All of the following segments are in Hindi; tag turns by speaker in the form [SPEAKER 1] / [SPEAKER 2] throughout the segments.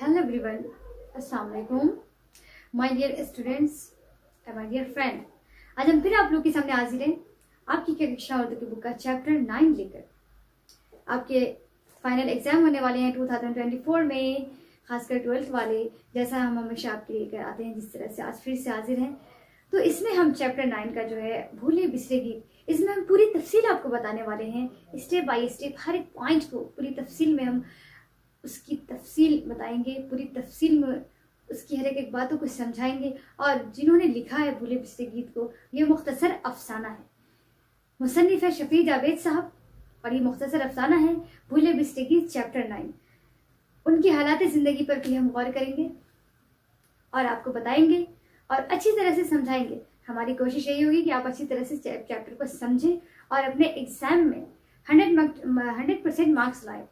[SPEAKER 1] हेलो एवरीवन, अस्सलाम वालेकुम my dear students and my dear friend. आज हम फिर आप लोग के सामने हाजिर हैं आपकी कक्षा उर्दू की बुक का चैप्टर 9 लेकर। आपके फाइनल एग्जाम होने वाले हैं 2024 में, खासकर 12th वाले, जैसा हम हमेशा आपके लिए लेकर आते हैं। जिस तरह से आज फिर से हाजिर हैं, तो इसमें हम चैप्टर 9 का जो है भूले बिसरे गीत, इसमें हम पूरी तफसील आपको बताने वाले हैं। स्टेप बाय स्टेप हर एक पॉइंट को पूरी तफसील में हम उसकी तफसील बताएंगे, पूरी तफसील में उसकी हर एक बातों को समझाएंगे। और जिन्होंने लिखा है भूले बिसरे गीत को, ये मुख्तसर अफसाना है। मुसन्निफ है शफी जावेद साहब और ये मुख्तसर अफसाना है भूले बिसरे गीत चैप्टर 9। उनकी हालात ज़िंदगी पर भी हम गौर करेंगे और आपको बताएंगे और अच्छी तरह से समझाएंगे। हमारी कोशिश यही होगी कि आप अच्छी तरह से चैप्टर को समझें और अपने एग्जाम में 100% मार्क्स लाएं।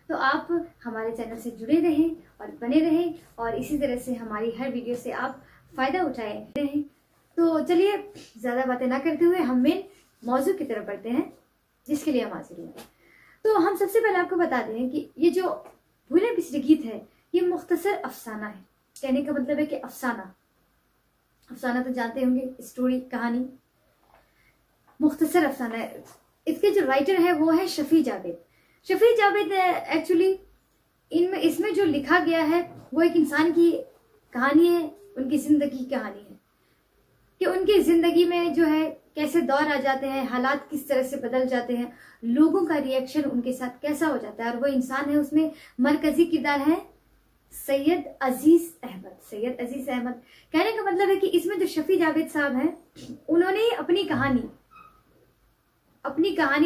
[SPEAKER 1] तो आप हमारे चैनल से जुड़े रहें और बने रहें और इसी तरह से हमारी हर वीडियो से आप फ़ायदा उठाए रहें। तो चलिए ज़्यादा बातें ना करते हुए हम मेन मौजू की तरफ बढ़ते हैं, जिसके लिए हम हाजिर हैं। तो हम सबसे पहले आपको बता दें कि ये जो भूले बिसरे गीत है, ये मुख्तसर अफसाना है। कहने का मतलब है कि अफसाना तो जानते होंगे, स्टोरी, कहानी। मुख्तसर अफसाना है। इसके जो राइटर है वो है शफी जावेद। शफी जावेद एक्चुअली इसमें जो लिखा गया है वो एक इंसान की कहानी है, उनकी जिंदगी की कहानी है कि उनकी जिंदगी में जो है कैसे दौर आ जाते हैं, हालात किस तरह से बदल जाते हैं, लोगों का रिएक्शन उनके साथ कैसा हो जाता है। और वो इंसान है, उसमें मरकजी किरदार है सैयद अजीज अहमद। कहने का मतलब है कि इसमें जो शफी जावेद साहब हैं, उन्होंने अपनी कहानी,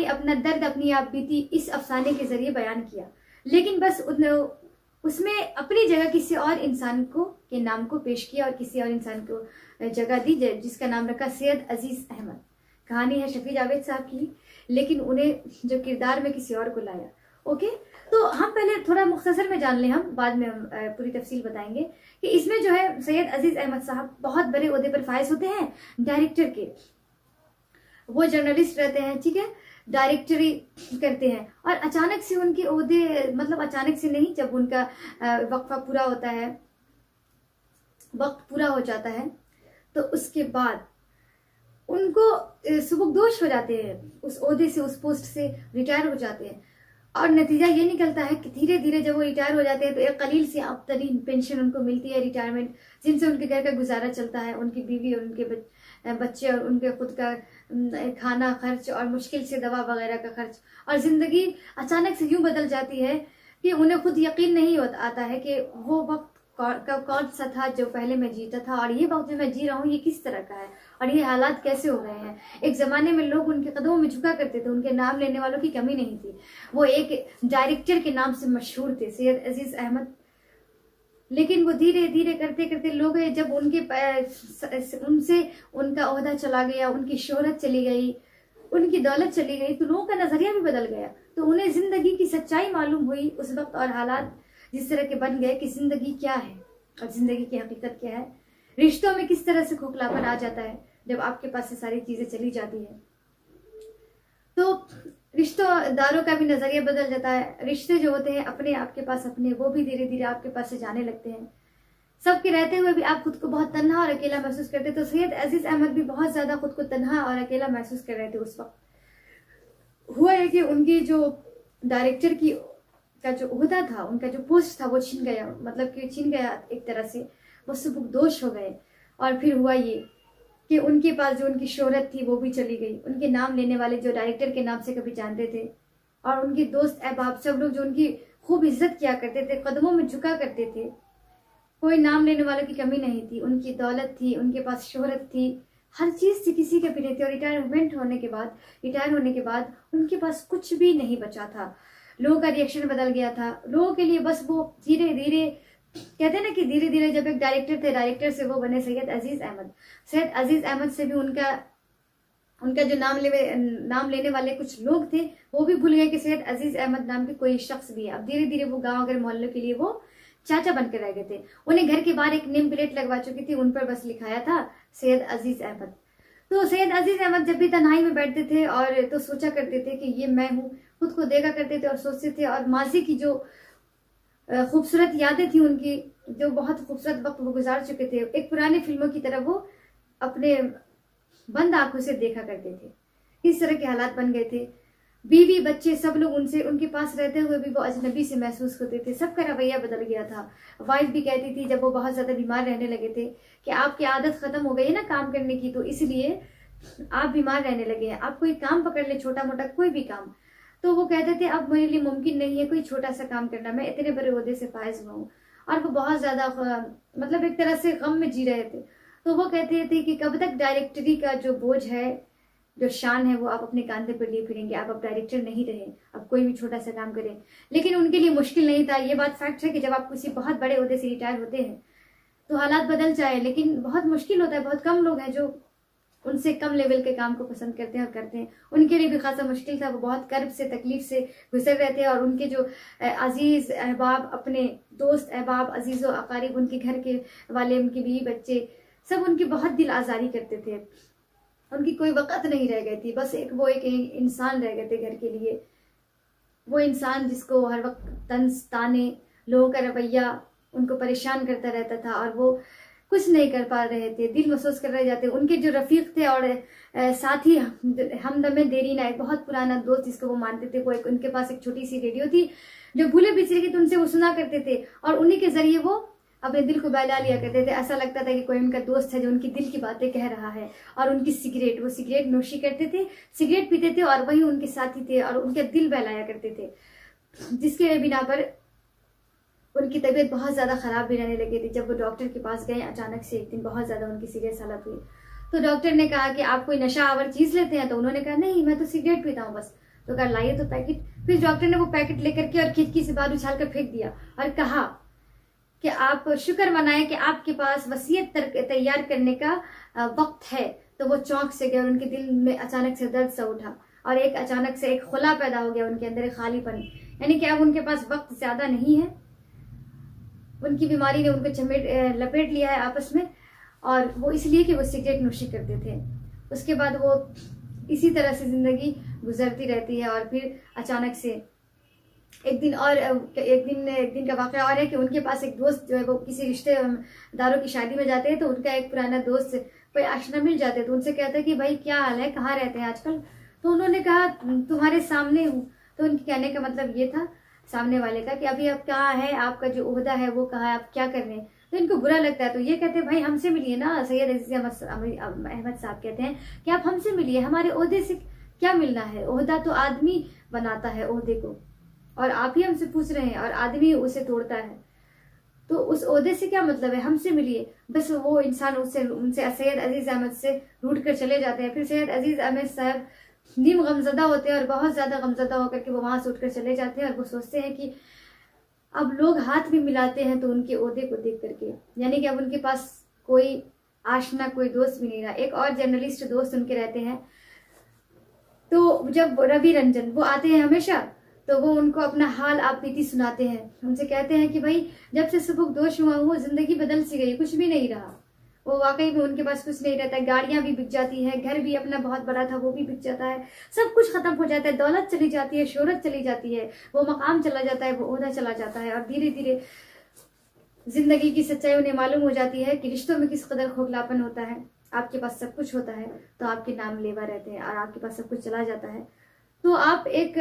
[SPEAKER 1] अपना दर्द, अपनी आप बीती इस अफसाने के जरिए बयान किया। लेकिन बस उसमें अपनी जगह किसी और इंसान के नाम को पेश किया और किसी और इंसान को जगह दी, जिसका नाम रखा सैयद अजीज अहमद। कहानी है शफी जावेद साहब की, लेकिन उन्हें जो किरदार में किसी और को लाया। ओके, तो हम पहले थोड़ा मुख्तसर में जान लें, हम बाद में हम पूरी तफसील बताएंगे कि इसमें जो है सैयद अजीज अहमद साहब बहुत बड़े ओहदे पर फायज होते हैं, डायरेक्टर के। वो जर्नलिस्ट रहते हैं, ठीक है, डायरेक्टरी करते हैं। और अचानक से उनके ओहदे, मतलब अचानक से नहीं, जब उनका वक्त पूरा हो जाता है, तो उसके बाद उनको सुबकदोश हो जाते हैं, उस ओहदे से, उस पोस्ट से रिटायर हो जाते हैं। और नतीजा ये निकलता है कि धीरे धीरे जब वो रिटायर हो जाते हैं तो एक कलील सी आमदनी पेंशन उनको मिलती है, रिटायरमेंट, जिनसे उनके घर का गुजारा चलता है, उनकी बीवी और उनके बच्चे और उनके खुद का खाना खर्च और मुश्किल से दवा वगैरह का खर्च। और जिंदगी अचानक से यूं बदल जाती है कि उन्हें खुद यकीन नहीं आता है कि वो वक्त कौन सा था जो पहले मैं जीता था, और ये वक्त जो मैं जी रहा हूँ ये किस तरह का है, और ये हालात कैसे हो गए हैं। एक जमाने में लोग उनके कदमों में झुका करते थे, उनके नाम लेने वालों की कमी नहीं थी। वो एक डायरेक्टर के नाम से मशहूर थे, सैयद अजीज अहमद। लेकिन वो धीरे धीरे करते करते लोग, जब उनसे उनका ओहदा चला गया, उनकी शोहरत चली गई, उनकी दौलत चली गई, तो लोगों का नजरिया भी बदल गया। तो उन्हें जिंदगी की सच्चाई मालूम हुई उस वक्त, और हालात जिस तरह के बन गए कि जिंदगी क्या है और जिंदगी की हकीकत क्या है। रिश्तों में किस तरह से खोखलापन आ जाता है जब आपके पास से सारी चीजें चली जाती है। तो रिश्तेदारों का भी नजरिया बदल जाता है। रिश्ते जो होते हैं अपने आपके पास अपने, वो भी धीरे धीरे आपके पास से जाने लगते हैं। सबके रहते हुए भी आप खुद को बहुत तन्हा और अकेला महसूस करते। तो सैयद अजीज अहमद भी बहुत ज्यादा खुद को तन्हा और अकेला महसूस कर रहे थे उस वक्त। हुआ है कि उनकी जो डायरेक्टर का जो ओहदा था, उनका जो पोस्ट था, वो छीन गया, मतलब कि छीन गया एक तरह से। वो सुबकदोश हो गए। और फिर हुआ ये कि उनके पास जो उनकी शोहरत थी वो भी चली गई। उनके नाम लेने वाले जो डायरेक्टर के नाम से कभी जानते थे, और उनके दोस्त अहबाब, सब लोग जो उनकी खूब इज्जत किया करते थे, कदमों में झुका करते थे, कोई नाम लेने वालों की कमी नहीं थी। उनकी दौलत थी, उनके पास शोहरत थी, हर चीज थी, किसी के भी नहीं थी। और रिटायर होने के बाद उनके पास कुछ भी नहीं बचा था। लोगों का रिएक्शन बदल गया था। लोगों के लिए बस वो धीरे धीरे, कहते हैं ना कि धीरे धीरे, जब एक डायरेक्टर थे, डायरेक्टर से वो बने सैयद अजीज अहमद से भी उनका जो नाम लेने वाले कुछ लोग थे, वो भी भूल गए कि सैयद अजीज अहमद नाम के कोई शख्स भी है। अब धीरे धीरे वो गांव अगर मोहल्लों के लिए वो चाचा बनकर रह गए थे। उन्हें घर के बाहर एक नेम प्लेट लगवा चुकी थी, उन पर बस लिखाया था सैयद अजीज अहमद। तो सैयद अजीज अहमद जब भी तन्हाई में बैठते थे और तो सोचा करते थे कि ये मैं हूँ, खुद को देखा करते थे और सोचते थे। और माजी की जो खूबसूरत यादें थी उनकी, जो बहुत खूबसूरत वक्त वो गुजार चुके थे, एक पुरानी फिल्मों की तरह वो अपने बंद आंखों से देखा करते थे। इस तरह के हालात बन गए थे। बीवी बच्चे सब लोग उनके पास रहते हुए भी वो अजनबी से महसूस होते थे। सबका रवैया बदल गया था। वाइफ भी कहती थी जब वो बहुत ज्यादा बीमार रहने लगे थे कि आपकी आदत खत्म हो गई है ना काम करने की, तो इसलिए आप बीमार रहने लगे हैं। आप कोई काम पकड़ ले, छोटा मोटा कोई भी काम, तो वो कहते थे अब मेरे लिए मुमकिन नहीं है कोई छोटा सा काम करना, मैं इतने बड़े ओहदे से फायज हुआ हूँ। और वो बहुत ज्यादा मतलब एक तरह से गम में जी रहे थे। तो वो कहते थे कि कब तक डायरेक्टरी का जो बोझ है, जो शान है, वो आप अपने कांधे पर लिए फिरेंगे। आप अब डायरेक्टर नहीं रहे, अब कोई भी छोटा सा काम करें। लेकिन उनके लिए मुश्किल नहीं था। ये बात फैक्ट है कि जब आप किसी बहुत बड़े ओहदे से रिटायर होते हैं तो हालात बदल जाए, लेकिन बहुत मुश्किल होता है। बहुत कम लोग हैं जो उनसे कम लेवल के काम को पसंद करते हैं और करते हैं। उनके लिए भी खासा मुश्किल था। वो बहुत कर्ब से, तकलीफ से गुजर रहे थे। और उनके जो अजीज अहबाब, अपने दोस्त अहबाब, अजीज़ो अकारिब, उनके घर के वाले, उनकी बीवी बच्चे, सब उनकी बहुत दिल आज़ारी करते थे। उनकी कोई वक़्त नहीं रह गई थी। बस एक इंसान रह गए थे घर के लिए। वो इंसान जिसको हर वक्त तंज ताने, लोगों का रवैया उनको परेशान करता रहता था और वो कुछ नहीं कर पा रहे थे, दिल महसूस कर रहे जाते। उनके जो रफीक थे और साथी हमदमे देरीना, एक बहुत पुराना दोस्त जिसको वो मानते थे, वो उनके पास एक छोटी सी रेडियो थी जो भूले बिछड़े के, तो उनसे वो सुना करते थे और उन्हीं के जरिए वो अपने दिल को बहला लिया करते थे। ऐसा लगता था कि कोई उनका दोस्त है जो उनकी दिल की बातें कह रहा है। और उनकी वो सिगरेट नोशी करते थे, सिगरेट पीते थे और वही उनके साथी थे और उनके दिल बहलाया करते थे, जिसके बिना पर उनकी तबीयत बहुत ज़्यादा ख़राब भी रहने लगी थी। जब वो डॉक्टर के पास गए, अचानक से एक दिन बहुत ज़्यादा उनकी सीरियस हालत हुई, तो डॉक्टर ने कहा कि आप कोई नशा आवर चीज़ लेते हैं? तो उन्होंने कहा नहीं, मैं तो सिगरेट पीता हूँ बस। तो कहा लाइए तो पैकेट। फिर डॉक्टर ने वो पैकेट लेकर के और खिड़की से बाहर उछाल कर फेंक दिया और कहा कि आप शुक्र मनाएं कि आपके पास वसीयत तैयार करने का वक्त है। तो वो चौंक से गए और उनके दिल में अचानक से दर्द सा उठा और एक अचानक से एक खुला पैदा हो गया उनके अंदर, एक खालीपन, यानी कि अब उनके पास वक्त ज्यादा नहीं है। उनकी बीमारी ने उनको लपेट लिया है आपस में, और वो इसलिए कि वो सिगरेट नोशी करते थे। उसके बाद वो इसी तरह से जिंदगी गुजरती रहती है। और फिर अचानक से एक दिन का वाक़या और है कि उनके पास एक दोस्त जो है, वो किसी रिश्तेदारों की शादी में जाते हैं, तो उनका एक पुराना दोस्त कोई आशना मिल जाते हैं, तो उनसे कहता है कि भाई क्या हाल है, कहाँ रहते हैं आजकल? तो उन्होंने कहा तुम्हारे सामने हूँ। तो उनके कहने का मतलब ये था सामने वाले का कि अभी आप कहाँ है, आपका जो ओहदा है वो कहाँ है, आप क्या कर रहे हैं? तो इनको बुरा लगता है। तो ये कहते हैं भाई हमसे मिलिए ना। सैयद अजीज अहमद साहब कहते हैं कि आप हमसे मिलिए, हमारे ओहदे से क्या मिलना है? ओहदा तो आदमी बनाता है ओहदे को, और आप ही हमसे पूछ रहे हैं, और आदमी उसे तोड़ता है, तो उस ओहदे से क्या मतलब है? हमसे मिलिए। बस वो इंसान उनसे सैयद अजीज अहमद से रूठ कर चले जाते हैं। फिर सैयद अजीज अहमद साहब नीम गमजदा होते हैं और बहुत ज्यादा गमजदा होकर के वो वहां से उठकर चले जाते हैं। और वो सोचते हैं कि अब लोग हाथ भी मिलाते हैं तो उनके ओहदे को देख करके, यानी कि अब उनके पास कोई आशना, कोई दोस्त भी नहीं रहा। एक और जर्नलिस्ट दोस्त उनके रहते हैं, तो जब रवि रंजन वो आते हैं हमेशा, तो वो उनको अपना हाल आप बीती सुनाते हैं। उनसे कहते हैं कि भाई जब से सुबुकदोश हुआ हूँ जिंदगी बदल सी गई, कुछ भी नहीं रहा। वो वाकई में उनके पास कुछ नहीं रहता है। गाड़ियां भी बिक जाती है, घर भी अपना बहुत बड़ा था वो भी बिक जाता है, सब कुछ खत्म हो जाता है, दौलत चली जाती है, शोहरत चली जाती है, वो मकाम चला जाता है, वो ओहदा चला जाता है। और धीरे धीरे जिंदगी की सच्चाई उन्हें मालूम हो जाती है कि रिश्तों में किस कदर खोखलापन होता है। आपके पास सब कुछ होता है तो आपके नाम लेवा रहते हैं, और आपके पास सब कुछ चला जाता है तो आप एक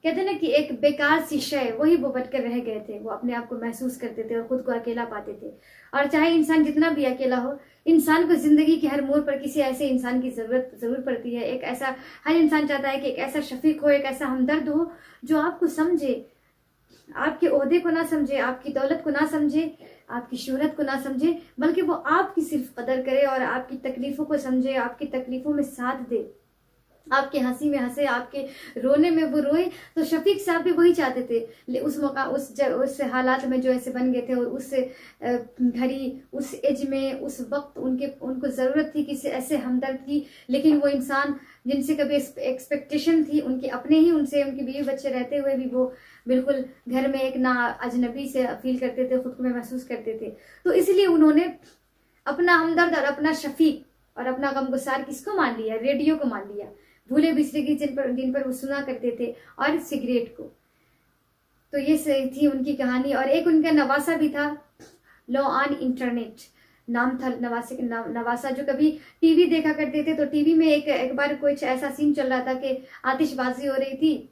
[SPEAKER 1] कहते हैं ना कि एक बेकार सी शय, वही वो बट कर रह गए थे। वो अपने आप को महसूस करते थे और खुद को अकेला पाते थे। और चाहे इंसान जितना भी अकेला हो, इंसान को जिंदगी के हर मोड़ पर किसी ऐसे इंसान की जरूरत जरूर पड़ती है। एक ऐसा, हर इंसान चाहता है कि एक ऐसा शफीक हो, एक ऐसा हमदर्द हो जो आपको समझे, आपके ओहदे को ना समझे, आपकी दौलत को ना समझे, आपकी शोहरत को ना समझे, बल्कि वो आपकी सिर्फ कदर करे और आपकी तकलीफों को समझे, आपकी तकलीफों में साथ दे, आपके हंसी में हंसे, आपके रोने में वो रोए। तो शफीक साहब भी वही चाहते थे। उस मौका, उस हालात में जो ऐसे बन गए थे, और उस घड़ी, उस एज में, उस वक्त उनको जरूरत थी किसी ऐसे हमदर्द की। लेकिन वो इंसान जिनसे कभी एक्सपेक्टेशन थी उनके अपने ही, उनसे उनके बीवी बच्चे रहते हुए भी वो बिल्कुल घर में एक ना अजनबी से फील करते थे, खुद को महसूस करते थे। तो इसलिए उन्होंने अपना हमदर्द और अपना शफीक और अपना गमगुसार किसको मान लिया? रेडियो को मान लिया। भूले बिसरे की जिन पर वो सुना करते थे, और सिगरेट को। तो ये सही थी उनकी कहानी। और एक उनका नवासा भी था, लॉ ऑन इंटरनेट नाम था नवासे के नाम। नवासा जो कभी टीवी देखा करते थे, तो टीवी में एक बार कुछ ऐसा सीन चल रहा था कि आतिशबाजी हो रही थी,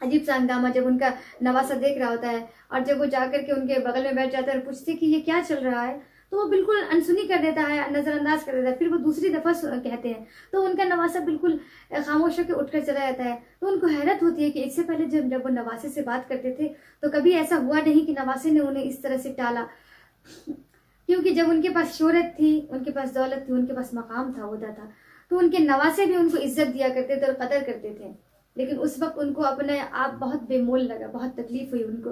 [SPEAKER 1] अजीब सा हंगामा। जब उनका नवासा देख रहा होता है और जब वो जाकर के उनके बगल में बैठ जाता है और पूछते कि ये क्या चल रहा है, तो वो बिल्कुल अनसुनी कर देता है, नजरअंदाज कर देता है। फिर वो दूसरी दफा कहते हैं तो उनका नवासा बिल्कुल खामोश होकर उठकर चला जाता है। तो उनको हैरत होती है कि इससे पहले जब वो नवासे से बात करते थे तो कभी ऐसा हुआ नहीं कि नवासे ने उन्हें इस तरह से टाला। क्योंकि जब उनके पास शोहरत थी, उनके पास दौलत थी, उनके पास मकाम था, होता था, तो उनके नवासे भी उनको इज्जत दिया करते थे और कदर करते थे। लेकिन उस वक्त उनको अपने आप बहुत बेमोल लगा, बहुत तकलीफ हुई उनको,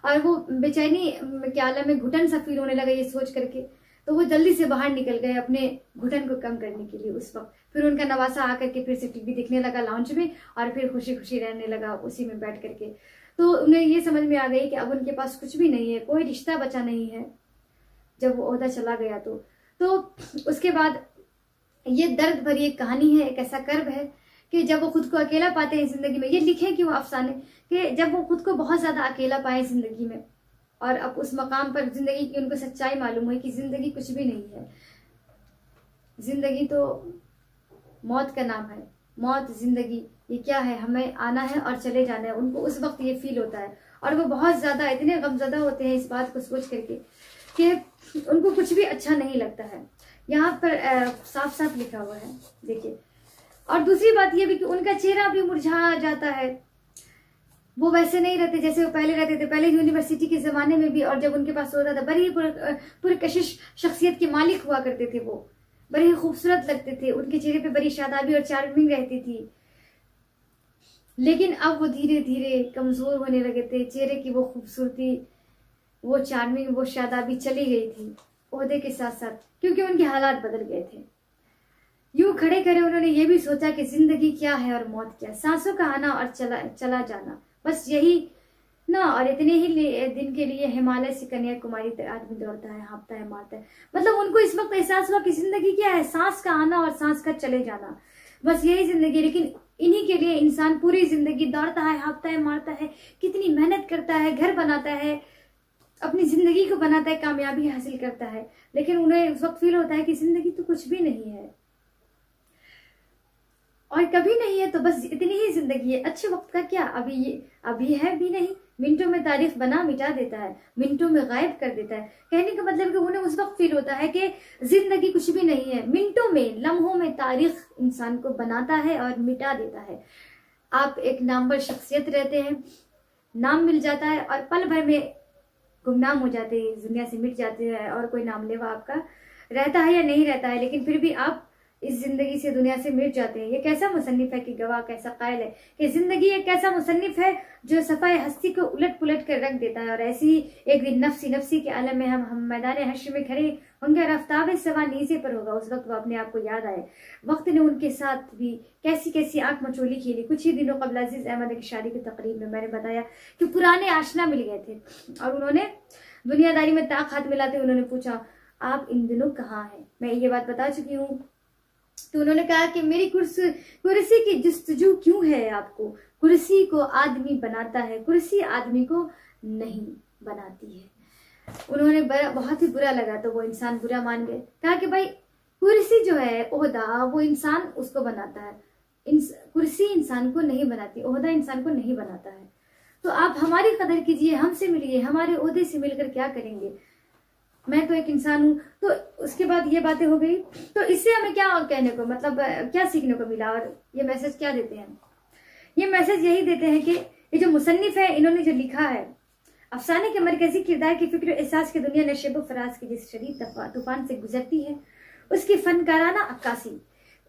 [SPEAKER 1] और वो बेचैनी के आलम में घुटन सा फील होने लगा ये सोच करके। तो वो जल्दी से बाहर निकल गए अपने घुटन को कम करने के लिए उस वक्त। फिर उनका नवासा आकर के फिर से टीवी देखने लगा लाउंज में, और फिर खुशी खुशी रहने लगा उसी में बैठ करके। तो उन्हें ये समझ में आ गई कि अब उनके पास कुछ भी नहीं है, कोई रिश्ता बचा नहीं है जब वो ओहदा चला गया। तो उसके बाद ये दर्द भरी एक कहानी है, एक ऐसा कर्ब है कि जब वो खुद को अकेला पाते हैं जिंदगी में, ये लिखे कि वो अफसाने कि जब वो खुद को बहुत ज्यादा अकेला पाए जिंदगी में, और अब उस मकाम पर जिंदगी की उनको सच्चाई मालूम हुई कि जिंदगी कुछ भी नहीं है, जिंदगी तो मौत का नाम है। मौत, जिंदगी, ये क्या है, हमें आना है और चले जाना है। उनको उस वक्त ये फील होता है, और वो बहुत ज्यादा इतने गमजदा होते हैं इस बात को सोच करके कि उनको कुछ भी अच्छा नहीं लगता है। यहाँ पर साफ साफ लिखा हुआ है, देखिए। और दूसरी बात यह भी कि उनका चेहरा भी मुरझा जाता है, वो वैसे नहीं रहते जैसे वो पहले रहते थे। पहले यूनिवर्सिटी के जमाने में भी, और जब उनके पास होता था, बड़ी पुरकशिश शख्सियत के मालिक हुआ करते थे, वो बड़े ही खूबसूरत लगते थे, उनके चेहरे पे बड़ी शादाबी और चार्मिंग रहती थी। लेकिन अब वो धीरे धीरे कमजोर होने लगे थे, चेहरे की वो खूबसूरती, वो चार्मिंग, वो शादाबी चली गई थी ओहदे के साथ साथ, क्योंकि उनके हालात बदल गए थे। यूं खड़े करे उन्होंने ये भी सोचा कि जिंदगी क्या है और मौत क्या, सांसों का आना और चला जाना, बस यही ना। और इतने ही दिन के लिए हिमालय से कन्याकुमारी तक आदमी दौड़ता है, हाँपता है, मारता है। मतलब उनको इस वक्त एहसास हुआ कि जिंदगी क्या है, सांस का आना और सांस का चले जाना, बस यही जिंदगी। लेकिन इन्हीं के लिए इंसान पूरी जिंदगी दौड़ता है, हाँपता है, मारता है, कितनी मेहनत करता है, घर बनाता है, अपनी जिंदगी को बनाता है, कामयाबी हासिल करता है। लेकिन उन्हें उस वक्त फील होता है कि जिंदगी तो कुछ भी नहीं है और कभी नहीं है, तो बस इतनी ही जिंदगी है। अच्छे वक्त का क्या, अभी है भी नहीं, मिनटों में तारीफ बना मिटा देता है, मिनटों में गायब कर देता है। कहने का मतलब कि उन्हें उस वक्त फील होता है कि जिंदगी कुछ भी नहीं है, मिनटों में, लम्हों में तारीख इंसान को बनाता है और मिटा देता है। आप एक नामवर शख्सियत रहते हैं, नाम मिल जाता है और पल भर में गुमनाम हो जाते हैं, दुनिया से मिट जाते हैं, और कोई नाम लेवा आपका रहता है या नहीं रहता है, लेकिन फिर भी आप इस जिंदगी से, दुनिया से मिट जाते हैं। ये कैसा मुसन्निफ है कि गवाह कैसा कायल है कि जिंदगी एक कैसा मुसन्निफ है जो सफाई हस्ती को उलट पुलट कर रख देता है। और ऐसी ही एक दिन नफ्सी नफ्सी के आलम में हम मैदान हश्र में खड़े होंगे और आफ्ताब सवा नीचे पर होगा। उस वक्त वो अपने आप को याद आए, वक्त ने उनके साथ भी कैसी कैसी आंख मचोली खेली। कुछ ही दिनों कबल अजीज अहमद की शादी की तकरीब में मैंने बताया कि पुराने आशना मिल गए थे और उन्होंने दुनियादारी में ताक हाथ मिलाते उन्होंने पूछा, आप इन दिनों कहाँ हैं? मैं ये बात बता चुकी हूँ। तो उन्होंने कहा कि मेरी कुर्सी की जुस्तजू क्यों है आपको? कुर्सी को आदमी बनाता है, कुर्सी आदमी को नहीं बनाती है। उन्होंने बहुत ही बुरा लगा, तो वो इंसान बुरा मान गए। कहा कि भाई कुर्सी जो है, ओहदा, वो इंसान उसको बनाता है, कुर्सी इंसान को नहीं बनाती, ओहदा इंसान को नहीं बनाता है। तो आप हमारी कदर कीजिए, हमसे मिलिए, हमारे ओहदे से मिलकर क्या करेंगे? मैं तो एक इंसान हूँ। तो उसके बाद ये बातें हो गई। तो इससे हमें क्या कहने को, मतलब क्या सीखने को मिला और ये मैसेज क्या देते हैं? ये मैसेज यही देते हैं कि ये जो मुसन्निफ है, इन्होंने जो लिखा है, अफसाने के मरकजी किरदार की फिक्र एहसास की दुनिया नशेब फराज की जिस शदीद तूफान से गुजरती है, उसकी फनकाराना अक्कासी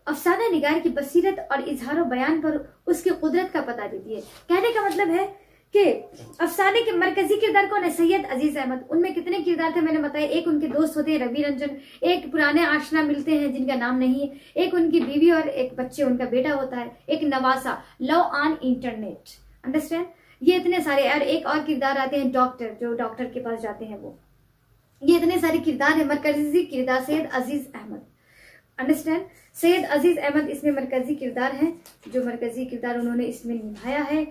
[SPEAKER 1] अफसाना निगार की बसीरत और इजहार बयान पर उसकी कुदरत का पता देती है। कहने का मतलब है कि अफसाने के मरकजी किरदार कौन है? सैयद अजीज अहमद। उनमें कितने किरदार थे मैंने बताया। एक उनके दोस्त होते हैं रवि रंजन, एक पुराने आशना मिलते हैं जिनका नाम नहीं है, एक उनकी बीवी और एक बच्चे, उनका बेटा होता है, एक नवासा, लव ऑन इंटरनेट, अंडरस्टैंड? ये इतने सारे। और एक और किरदार आते हैं डॉक्टर, जो डॉक्टर के पास जाते हैं वो। ये इतने सारे किरदार है। मरकजी किरदार सैयद अजीज अहमद, अंडरस्टैंड? सैयद अजीज अहमद इसमें मरकजी किरदार है, जो मरकजी किरदार उन्होंने इसमें निभाया है।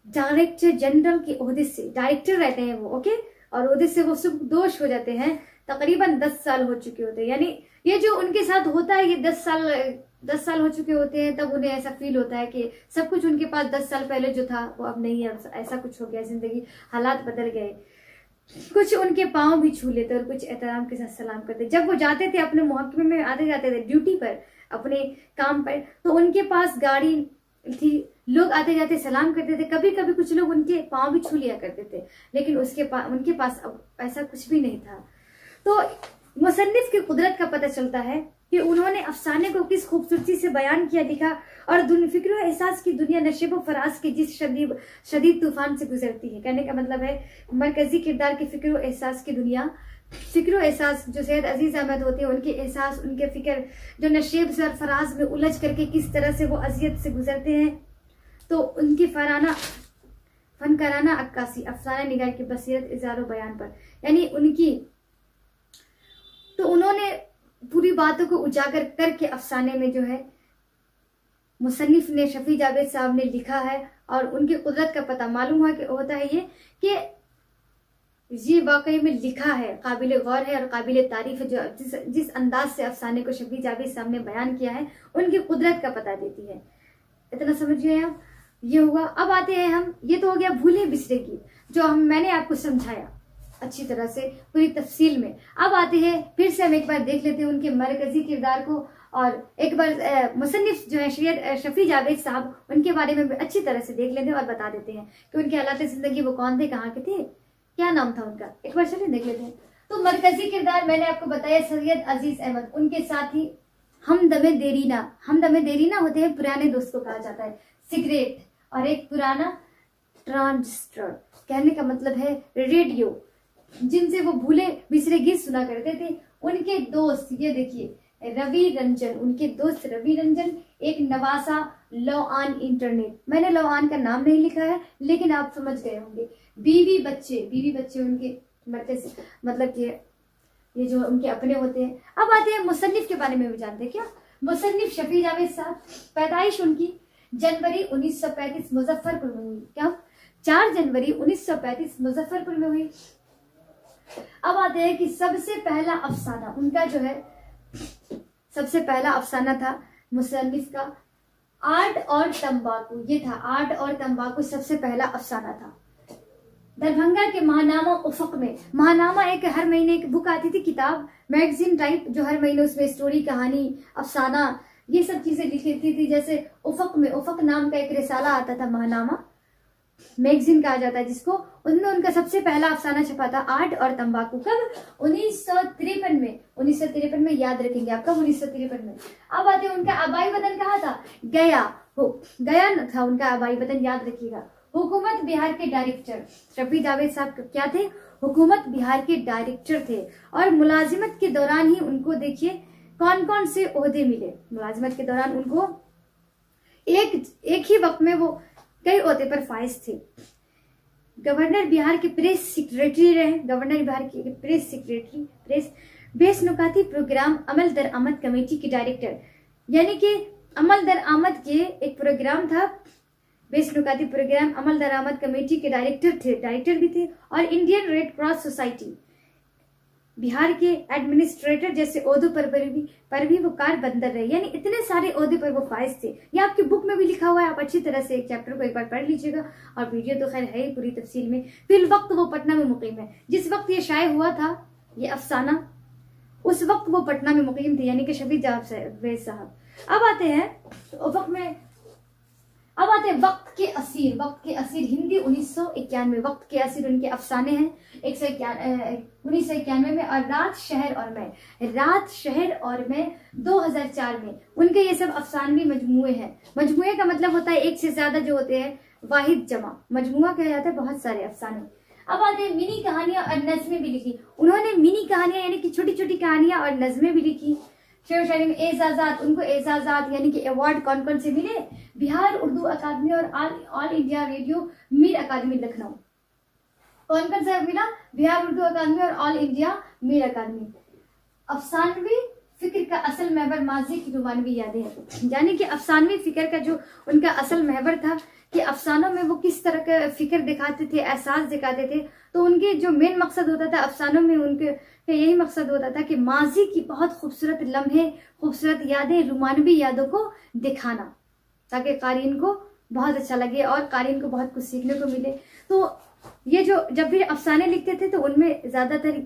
[SPEAKER 1] डायरेक्टर जनरल के ओहदे से, डायरेक्टर रहते हैं वो, ओके, और ओहदे से वो सुबकदोश हो जाते हैं। तकरीबन 10 साल हो चुके होते हैं, यानी ये जो उनके साथ होता है ये 10 साल हो चुके होते हैं, तब उन्हें ऐसा फील होता है कि सब कुछ उनके पास 10 साल पहले जो था वो अब नहीं है, ऐसा कुछ हो गया, जिंदगी हालात बदल गए। कुछ उनके पाँव भी छू लेते और कुछ एहतराम के साथ सलाम करते। जब वो जाते थे अपने महकमे में, आते जाते थे ड्यूटी पर, अपने काम पर, तो उनके पास गाड़ी थी, लोग आते जाते सलाम करते थे, कभी कभी कुछ लोग उनके पाँव भी छू लिया करते थे, लेकिन उनके पास अब ऐसा कुछ भी नहीं था। तो मुसन्निफ की कुदरत का पता चलता है कि उन्होंने अफसाने को किस खूबसूरती से बयान किया, लिखा, और फिक्र और एहसास की दुनिया नशेब व फराज के जिस शदीद तूफान से गुजरती है। कहने का मतलब है मरकजी किरदार की फिक्र और एहसास की दुनिया, फिक्र और एहसास जो सैयद अजीज अहमद होते हैं, उनके एहसास, उनके फिक्र जो नशेब से और फराज में उलझ करके किस तरह से वो अजियत से गुजरते हैं। तो उनकी फनकाराना अक्कासी, अफसाना निगार की बसीरत, इज़ारो बयान पर, यानी उनकी, तो उन्होंने पूरी बातों को उजागर करके अफसाने में जो है मुसन्निफ ने, शफी जावेद साहब ने लिखा है, और उनकी कुदरत का पता मालूम हुआ कि होता है ये कि ये वाकई में लिखा है, काबिल गौर है और काबिल तारीफ है। जो जिस अंदाज से अफसाने को शफी जावेद साहब ने बयान किया है, उनकी कुदरत का पता देती है। इतना समझ गए आप? ये हुआ। अब आते हैं हम, ये तो हो गया भूले बिसरे गीत, जो मैंने आपको समझाया अच्छी तरह से पूरी तफसील में। अब आते हैं, फिर से हम एक बार देख लेते हैं उनके मरकजी किरदार को, और एक बार मुसन्निफ जो है शफी जावेद साहब, उनके बारे में अच्छी तरह से देख लेते हैं और बता देते हैं कि उनके हालात जिंदगी, वो कौन थे, कहाँ के थे, क्या नाम था उनका, एक बार चलिए देख लेते हैं। तो मरकजी किरदार मैंने आपको बताया सैयद अजीज अहमद, उनके साथ ही हमदमे देरीना होते हैं पुराने दोस्त को कहा जाता है, सिगरेट और एक पुराना ट्रांजिस्टर, कहने का मतलब है रेडियो, जिनसे वो भूले बिसरे गीत सुना करते थे। उनके दोस्त, ये देखिए, रवि रंजन, उनके दोस्त रवि रंजन, एक नवासा लौआन इंटरनेट, मैंने लौआन का नाम नहीं लिखा है लेकिन आप समझ गए होंगे, बीवी बच्चे उनके मतलब कि ये जो उनके अपने होते हैं। अब आते हैं मुसन्निफ के बारे में भी जानते हैं क्या। मुसन्निफ शफी जावेद साहब, पैदाइश उनकी जनवरी 1935 मुजफ्फरपुर में हुई। क्या? 4 जनवरी 1935 मुजफ्फरपुर में हुई। अब आते हैं कि सबसे पहला अफसाना उनका जो है, सबसे पहला अफसाना था मुसन्निफ का आर्ट और तंबाकू, ये था आर्ट और तंबाकू, सबसे पहला अफसाना था। दरभंगा के महानामा उफक में, महानामा एक हर महीने एक बुक आती थी, किताब, मैगजीन टाइप, जो हर महीने उसमें स्टोरी, कहानी, अफसाना, ये सब चीजें लिखी थी। जैसे उफक में, उफक नाम का एक रिसाला आता था, महानामा मैगजीन कहा जाता है जिसको, उनमें उनका सबसे पहला अफसाना छपा था आर्ट और तंबाकू। कब? 1953 में, याद रखेंगे आपका, 1953 में। अब आते हैं उनका आबाई वतन कहाँ था? गया था उनका आबाई वतन, याद रखिएगा। हुकूमत बिहार के डायरेक्टर शफी जावेद साहब क्या थे? हुकूमत बिहार के डायरेक्टर थे, और मुलाजिमत के दौरान ही उनको देखिए कौन कौन से ओहदे मिले। मुलाजिमत के दौरान उनको एक ही वक्त में वो कई ओहदे पर फाइज थे। गवर्नर बिहार के प्रेस सेक्रेटरी रहे, गवर्नर बिहार के प्रेस सेक्रेटरी, बेशनुकाती प्रोग्राम अमल दरआमद कमेटी के डायरेक्टर, यानी कि अमल दरआमद के एक प्रोग्राम था, बेशनुकाती प्रोग्राम अमल दरामद कमेटी के डायरेक्टर भी थे, और Indian red cross society, Bihar के एडमिनिस्ट्रेटर जैसे ओहदों पर भी वो कारबंदर रहे। यानी इतने सारे ओहदे पर वो फाइज थे। ये आपकी बुक में भी लिखा हुआ है, आप अच्छी तरह से एक चैप्टर को एक बार पढ़ लीजिएगा, और वीडियो तो खैर है ही पूरी तफसील में। फिर वक्त वो पटना में मुकीम है, जिस वक्त ये शाये हुआ था ये अफसाना, उस वक्त वो पटना में मुकीम थे, यानी कि शफी जावेद साहब। अब आते हैं वक्त के असीर हिंदी 1991, वक्त के असीर उनके अफसाने हैं 1991 में, और रात शहर और मैं 2004 में। उनके ये सब अफसानवी मजमूए हैं। मजमूए का मतलब होता है एक से ज्यादा जो होते हैं, वाहिद जमा, मजमुआ कहा जाता है बहुत सारे अफसाने। अब आते हैं मिनी कहानियां और नज़में भी लिखी। उन्होंने मिनी कहानियां यानी कि छोटी छोटी कहानियां और नज़में भी लिखी। शेर शायरी में एजाजात, उनको एजाजात यानी कि अवार्ड कौन कौन से मिले? बिहार उर्दू अकादमी और ऑल इंडिया रेडियो मीर अकादमी लखनऊ। कौन कौन सा मिला? बिहार उर्दू अकादमी और ऑल इंडिया मीर अकादमी। अफसानवी फिक्र का असल महवर माजी की रुमानवी यादें हैं, यानी कि अफसानवी फिक्र का जो उनका असल महवर था, कि अफसानों में वो किस तरह का फिक्र दिखाते थे, एहसास दिखाते थे। तो उनके जो मेन मकसद होता था अफसानों में, उनके यही मकसद होता था कि माजी की बहुत खूबसूरत लम्हे, खूबसूरत यादें, रुमानवी यादों को दिखाना, ताकि कारीन को बहुत अच्छा लगे और कारीन को बहुत कुछ सीखने को मिले। तो ये जो जब भी अफसाने लिखते थे तो उनमें ज्यादातर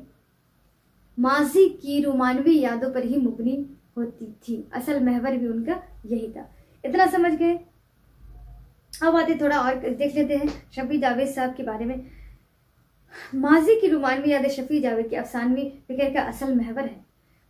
[SPEAKER 1] माजी की रोमानवी यादों पर ही मुबनी होती थी, असल महवर भी उनका यही था। इतना समझ गए। अब आते थोड़ा और देख लेते हैं शफी जावेद साहब के बारे में। माजी की रोमानवी यादें शफी जावेद के अफसानवी फिक्र का असल महवर है।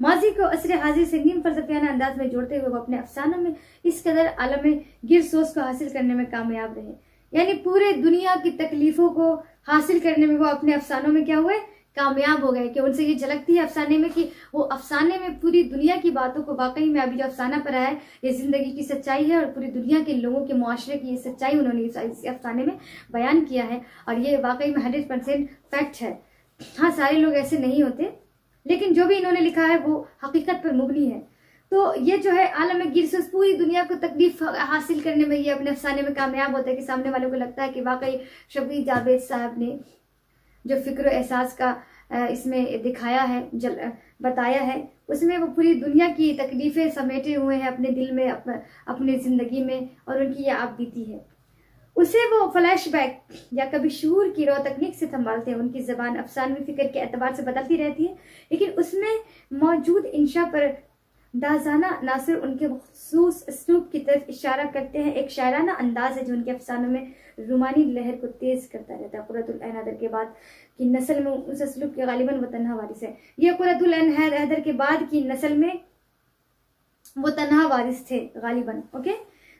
[SPEAKER 1] माजी को असर हाजिर से नीम फलसफियाना अंदाज में जोड़ते हुए वो अपने अफसानों में इस कदर आलम गिर सोच को हासिल करने में कामयाब रहे, यानी पूरे दुनिया की तकलीफों को हासिल करने में वो अपने अफसानों में क्या हुए, कामयाब हो गए। कि उनसे ये झलकती है अफसाने में कि वो अफसाने में पूरी दुनिया की बातों को, वाकई में अभी जो अफसाना पढ़ा है ये जिंदगी की सच्चाई है और पूरी दुनिया के लोगों के मुआशरे की ये सच्चाई उन्होंने इस अफसाने में बयान किया है और ये वाकई में 100% फैक्ट है। हाँ, सारे लोग ऐसे नहीं होते, लेकिन जो भी इन्होंने लिखा है वो हकीकत पर मुबनी है। तो ये जो है आलम गिरसोस पूरी दुनिया को तकलीफ हासिल करने में ये अपने अफसाने में कामयाब होता है कि सामने वालों को लगता है कि वाकई शफी जावेद साहब ने जो फिक्र एहसास का इसमें दिखाया है, बताया है, उसमें वो पूरी दुनिया की तकलीफें समेटे हुए हैं अपने दिल में, अपने जिंदगी में, और उनकी यह आप बीती है। उसे वो फ्लैशबैक या कभी शूर की रो तकनीक से संभालते हैं। उनकी जबान अफसानवी फिक्र के एतबार से बदलती रहती है, लेकिन उसमें मौजूद इंशा पर दाजाना नासिर उनके मखसूस अस्लूब की तरफ इशारा करते हैं। एक शायराना अंदाज है जो उनके अफसानों में रूमानी लहर को तेज करता रहता है। कुर्रतुल ऐन हैदर के बाद की नस्ल में उस अस्लूब के गालिबन वो तन्हा वारिस है। ये कुर्रतुल ऐन हैदर के बाद की नस्ल में वो तन्हा वारिस थे गालिबन। ओके,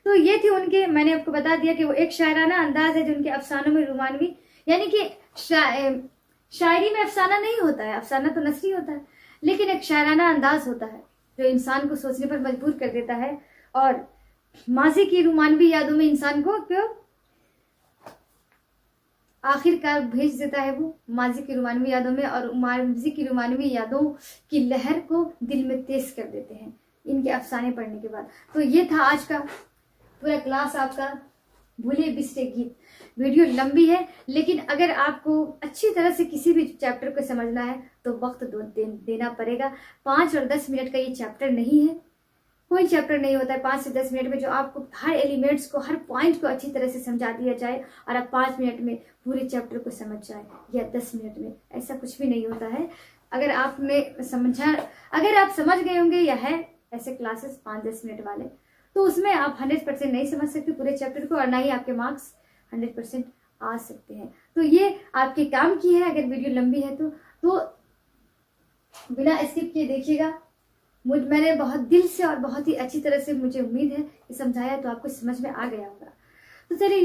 [SPEAKER 1] तो ये थी उनके, मैंने आपको बता दिया कि वो एक शायराना अंदाज है जो उनके अफसानों में रूमानवी, यानी कि शायरी में अफसाना नहीं होता है, अफसाना तो नसरी होता है, लेकिन एक शायराना अंदाज होता है जो इंसान को सोचने पर मजबूर कर देता है और माजी की रुमानवी यादों में इंसान को क्यों आखिरकार भेज देता है वो माजी की रुमानवी यादों में, और माजी की रुमानवी यादों की लहर को दिल में तेज कर देते हैं इनके अफसाने पढ़ने के बाद। तो ये था आज का पूरा क्लास आपका भूले बिसरे गीत। वीडियो लंबी है, लेकिन अगर आपको अच्छी तरह से किसी भी चैप्टर को समझना है तो वक्त देना पड़ेगा। 5 और 10 मिनट का ये चैप्टर नहीं है, कोई चैप्टर नहीं होता है 5 से 10 मिनट में जो आपको हर एलिमेंट्स को, हर पॉइंट को अच्छी तरह से समझा दिया जाए और आप 5 मिनट में पूरे चैप्टर को समझ जाए या 10 मिनट में, ऐसा कुछ भी नहीं होता है। अगर आपने समझा, अगर आप समझ गए होंगे या है ऐसे क्लासेस 5-10 मिनट वाले, तो उसमें आप 100% नहीं समझ सकते पूरे चैप्टर को और ना ही आपके मार्क्स 100% आ सकते हैं। तो ये आपके काम की है। अगर वीडियो लंबी है तो बिना स्किप किए देखिएगा। मैंने बहुत दिल से और बहुत ही अच्छी तरह से, मुझे उम्मीद है कि समझाया तो आपको समझ में आ गया होगा। तो चलिए